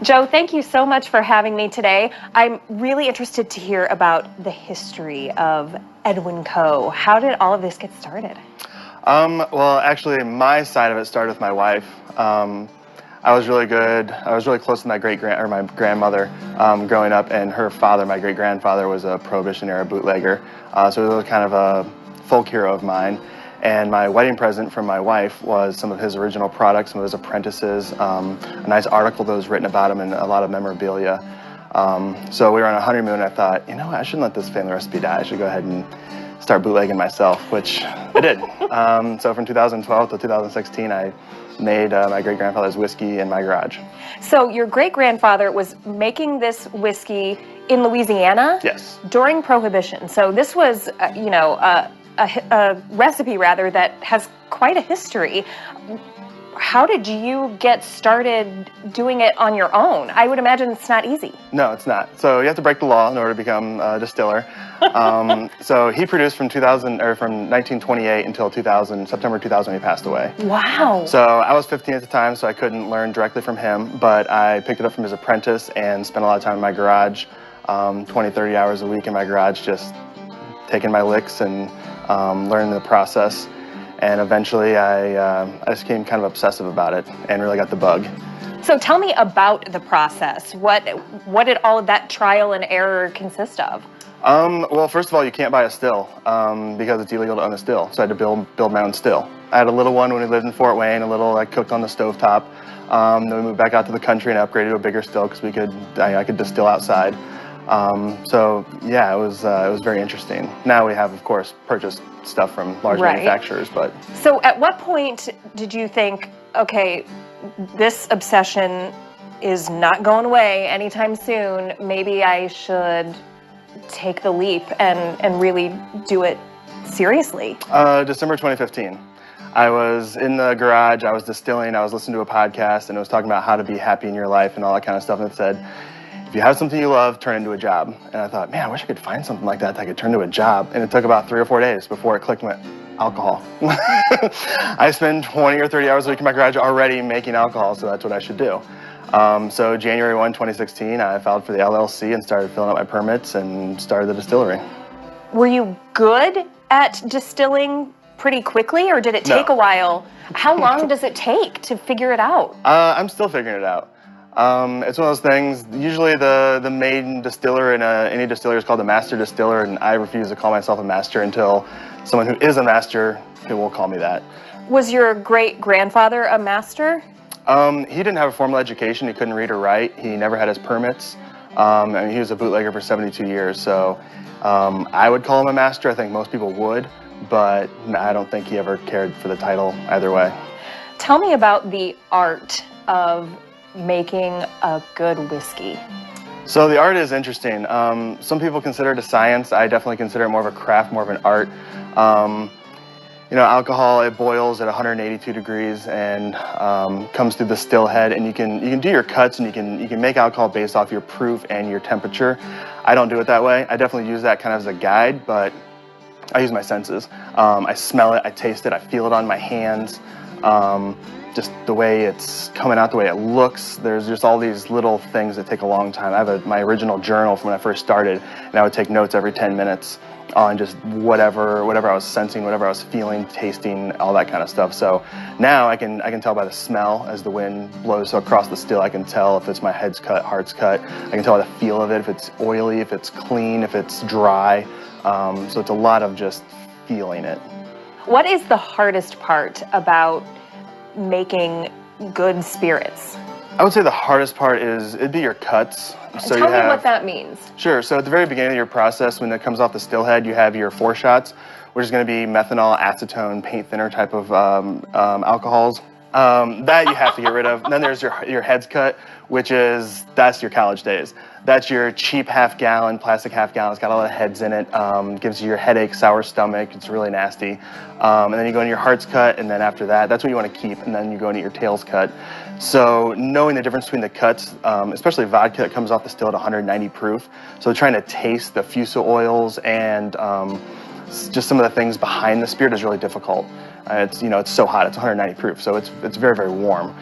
Joe, thank you so much for having me today. I'm really interested to hear about the history of Edwin Co. How did all of this get started? Well, actually, my side of it started with my wife. I was really close to my my grandmother growing up, and her father, my great-grandfather, was a Prohibition-era bootlegger. So he was kind of a folk hero of mine. And my wedding present from my wife was some of his original products, some of his apprentices, a nice article that was written about him, and a lot of memorabilia. So we were on a honeymoon, and I thought, you know what, I shouldn't let this family recipe die. I should go ahead and start bootlegging myself, which I did. So from 2012 to 2016, I made my great-grandfather's whiskey in my garage. So your great-grandfather was making this whiskey in Louisiana? Yes. During Prohibition. So this was, a recipe, rather, that has quite a history. How did you get started doing it on your own? I would imagine it's not easy. No, it's not. So you have to break the law in order to become a distiller. So he produced from 1928 until September 2000, he passed away. Wow. So I was 15 at the time, so I couldn't learn directly from him, but I picked it up from his apprentice and spent a lot of time in my garage, 20, 30 hours a week in my garage, just taking my licks and learning the process. And eventually I just became kind of obsessive about it and really got the bug. So tell me about the process. What did all of that trial and error consist of? Well, first of all, you can't buy a still because it's illegal to own a still. So I had to build my own still. I had a little one when we lived in Fort Wayne, a little I cooked on the stovetop. Then we moved back out to the country and upgraded to a bigger still because I could distill outside. So yeah, it was very interesting. Now we have, of course, purchased stuff from large manufacturers, but. So at what point did you think, okay, this obsession is not going away anytime soon, maybe I should take the leap and really do it seriously? December 2015. I was in the garage, I was distilling, I was listening to a podcast, and it was talking about how to be happy in your life and all that kind of stuff, and it said, if you have something you love, turn it into a job. And I thought, man, I wish I could find something like that I could turn into a job. And it took about 3 or 4 days before it clicked with alcohol. I spend 20 or 30 hours a week in my garage already making alcohol, so that's what I should do. So January 1, 2016, I filed for the LLC and started filling out my permits and started the distillery. Were you good at distilling pretty quickly, or did it take a while? How long does it take to figure it out? I'm still figuring it out. It's one of those things, usually the main distiller in any distillery is called a master distiller, and I refuse to call myself a master until someone who is a master will call me that. Was your great-grandfather a master? He didn't have a formal education. He couldn't read or write. He never had his permits. I mean, he was a bootlegger for 72 years, so I would call him a master. I think most people would, but I don't think he ever cared for the title either way. Tell me about the art of making a good whiskey. So the art is interesting. Some people consider it a science. I definitely consider it more of a craft, more of an art. You know, alcohol, it boils at 182 degrees and comes through the still head, and you can do your cuts, and you can make alcohol based off your proof and your temperature. I don't do it that way. I definitely use that kind of as a guide, but I use my senses. I smell it, I taste it, I feel it on my hands. Just the way it's coming out, the way it looks. There's just all these little things that take a long time. I have my original journal from when I first started, and I would take notes every 10 minutes on just whatever I was sensing, whatever I was feeling, tasting, all that kind of stuff. So now I can tell by the smell as the wind blows across the still. I can tell if it's my head's cut, heart's cut. I can tell by the feel of it, if it's oily, if it's clean, if it's dry. So it's a lot of just feeling it. What is the hardest part about making good spirits? I would say the hardest part it'd be your cuts. So Tell me what that means. Sure. So at the very beginning of your process, when it comes off the still head, you have your 4 shots, which is going to be methanol, acetone, paint thinner type of alcohols. That you have to get rid of. And then there's your heads cut, that's your college days. That's your cheap half-gallon, plastic half-gallon. It's got a lot of heads in it. Gives you your headache, sour stomach. It's really nasty. And then you go into your heart's cut, and then after that, that's what you want to keep. And then you go into your tail's cut. So knowing the difference between the cuts, especially vodka that comes off the still at 190 proof. So trying to taste the fusel oils and just some of the things behind the spirit is really difficult. It's it's so hot. It's 190 proof, so it's very, very warm.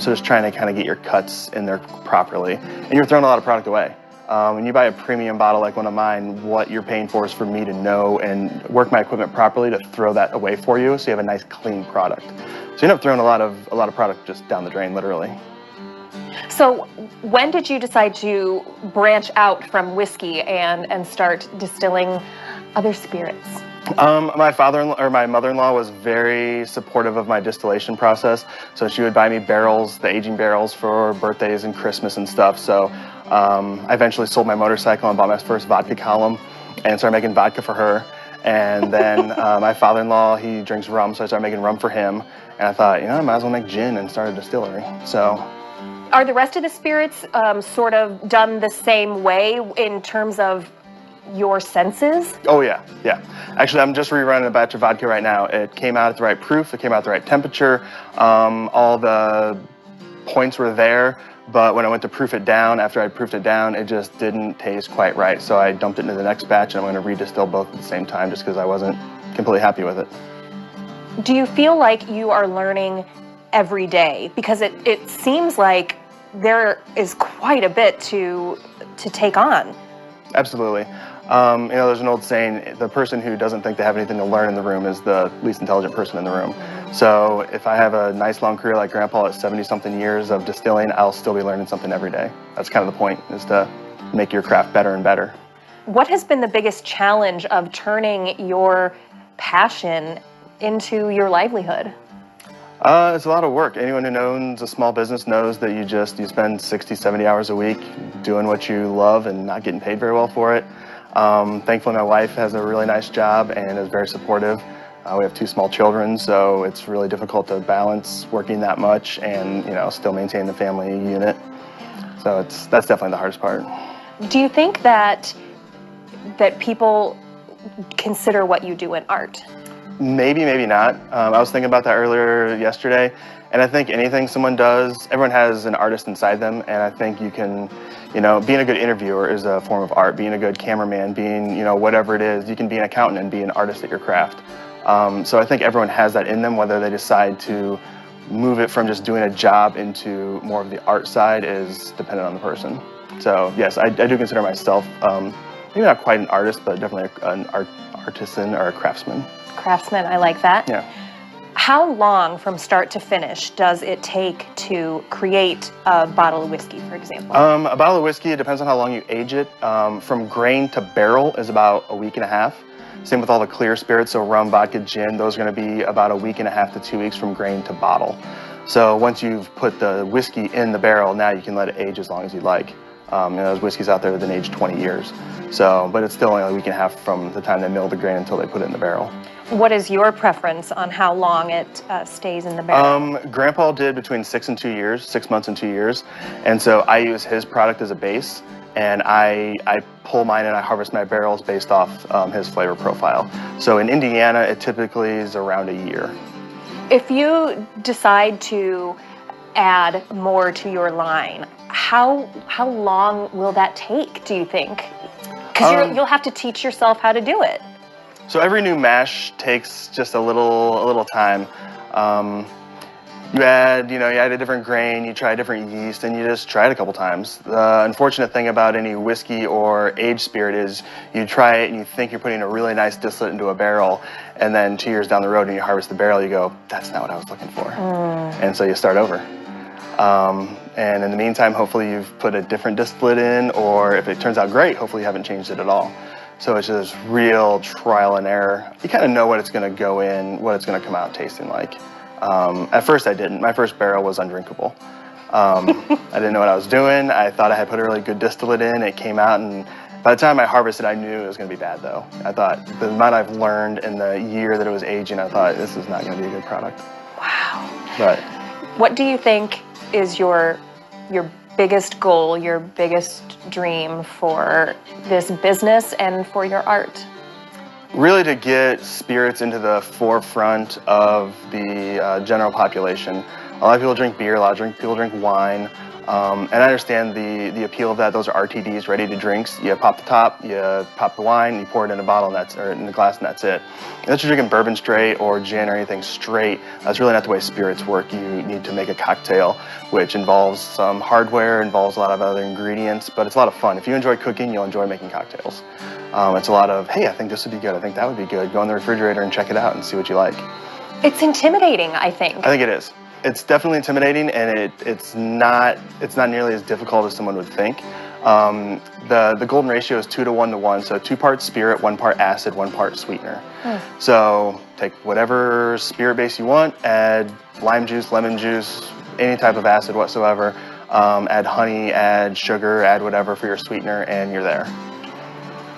So just trying to kind of get your cuts in there properly, and you're throwing a lot of product away. When you buy a premium bottle like one of mine, what you're paying for is for me to know and work my equipment properly to throw that away for you, so you have a nice clean product. So you end up throwing a lot of product just down the drain, literally. So when did you decide to branch out from whiskey and start distilling other spirits? My father-in-law or my mother-in-law was very supportive of my distillation process. So she would buy me barrels, the aging barrels, for birthdays and Christmas and stuff. So I eventually sold my motorcycle and bought my first vodka column and started making vodka for her. And then my father-in-law, he drinks rum, so I started making rum for him. And I thought, I might as well make gin and start a distillery. So. Are the rest of the spirits sort of done the same way in terms of your senses? Oh yeah. Actually, I'm just rerunning a batch of vodka right now. It came out at the right proof. It came out at the right temperature. All the points were there, but when I went to proof it down, after I proofed it down, it just didn't taste quite right. So I dumped it into the next batch, and I'm going to redistill both at the same time, just because I wasn't completely happy with it. Do you feel like you are learning every day? Because it seems like there is quite a bit to take on. Absolutely. There's an old saying, the person who doesn't think they have anything to learn in the room is the least intelligent person in the room. So if I have a nice long career like Grandpa at 70-something years of distilling, I'll still be learning something every day. That's kind of the point, is to make your craft better and better. What has been the biggest challenge of turning your passion into your livelihood? It's a lot of work. Anyone who owns a small business knows that you spend 60, 70 hours a week doing what you love and not getting paid very well for it. Thankfully, my wife has a really nice job and is very supportive. We have 2 small children, so it's really difficult to balance working that much and still maintain the family unit. So that's definitely the hardest part. Do you think that people consider what you do in art? Maybe, maybe not. I was thinking about that earlier yesterday, and I think anything someone does, everyone has an artist inside them, and I think you can, being a good interviewer is a form of art. Being a good cameraman, being, whatever it is, you can be an accountant and be an artist at your craft. So I think everyone has that in them. Whether they decide to move it from just doing a job into more of the art side is dependent on the person. So yes, I do consider myself, maybe not quite an artist, but definitely an artisan or a craftsman. Craftsman, I like that. Yeah. How long from start to finish does it take to create a bottle of whiskey, for example? A bottle of whiskey, it depends on how long you age it. From grain to barrel is about a week and a half. Same with all the clear spirits, so rum, vodka, gin, those are going to be about a week and a half to 2 weeks from grain to bottle. So once you've put the whiskey in the barrel, now you can let it age as long as you like. There's whiskeys out there that have been aged 20 years. But it's still only a week and a half from the time they mill the grain until they put it in the barrel. What is your preference on how long it stays in the barrel? Grandpa did between 6 months and 2 years. And so I use his product as a base, and I pull mine and I harvest my barrels based off his flavor profile. So in Indiana, it typically is around a year. If you decide to add more to your line, how long will that take, do you think? Because you'll have to teach yourself how to do it. So every new mash takes just a little time. You add a different grain, you try a different yeast, and you just try it a couple times. The unfortunate thing about any whiskey or aged spirit is you try it and you think you're putting a really nice distillate into a barrel, and then 2 years down the road and you harvest the barrel, you go, that's not what I was looking for. And so you start over. And in the meantime, hopefully you've put a different distillate in, or if it turns out great, hopefully you haven't changed it at all. So it's just real trial and error. You kind of know what it's going to go in, what it's going to come out tasting like. At first I didn't. My first barrel was undrinkable. I didn't know what I was doing. I thought I had put a really good distillate in. It came out, and by the time I harvested, I knew it was going to be bad, though. I thought the amount I've learned in the year that it was aging, I thought this is not going to be a good product. Wow. But what do you think is your biggest goal, your biggest dream for this business and for your art? Really to get spirits into the forefront of the general population. A lot of people drink beer, a lot of people drink wine. And I understand the appeal of that. Those are RTDs, ready to drinks. You pop the top, you pop the wine, you pour it in a bottle, and or in a glass, and that's it. Unless you're drinking bourbon straight or gin or anything straight, that's really not the way spirits work. You need to make a cocktail, which involves some hardware, involves a lot of other ingredients, but it's a lot of fun. If you enjoy cooking, you'll enjoy making cocktails. It's a lot of, hey, I think this would be good. I think that would be good. Go in the refrigerator and check it out and see what you like. It's intimidating, I think. I think it is. It's definitely intimidating, and it's not nearly as difficult as someone would think. The golden ratio is 2 to 1 to 1, so 2 parts spirit, 1 part acid, 1 part sweetener. So take whatever spirit base you want, add lime juice, lemon juice, any type of acid whatsoever, add honey, add sugar, add whatever for your sweetener, and you're there.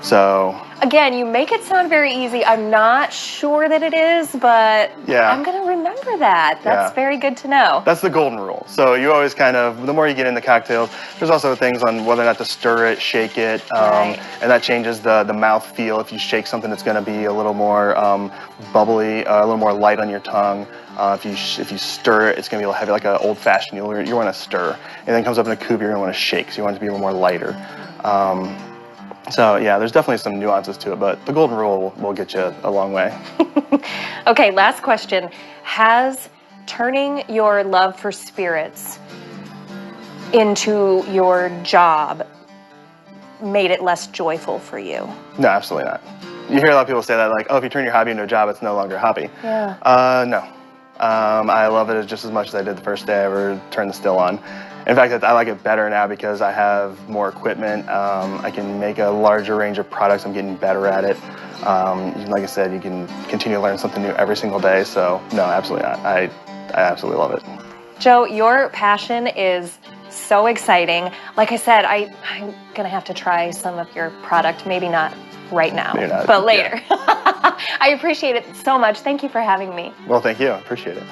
So again, you make it sound very easy. I'm not sure that it is, but yeah. I'm going to remember that. That's very good to know. That's the golden rule. So you always kind of, the more you get into cocktails, there's also things on whether or not to stir it, shake it, and that changes the mouth feel. If you shake something, it's going to be a little more bubbly, a little more light on your tongue. If you stir it, it's going to be a little heavy, like an old-fashioned. You want to stir. And then it comes up in a coupe, you're going to want to shake, so you want it to be a little more lighter. So yeah, there's definitely some nuances to it, but the golden rule will get you a long way. Okay, last question. Has turning your love for spirits into your job made it less joyful for you? No, absolutely not. You hear a lot of people say that, like, oh, if you turn your hobby into a job, it's no longer a hobby. Yeah. No. I love it just as much as I did the first day I ever turned the still on. In fact, I like it better now because I have more equipment. I can make a larger range of products. I'm getting better at it. Like I said, you can continue to learn something new every single day. So no, absolutely not. I absolutely love it. Joe, your passion is so exciting. Like I said, I'm going to have to try some of your product. Maybe not right now, but later. Yeah. I appreciate it so much. Thank you for having me. Well, thank you. I appreciate it.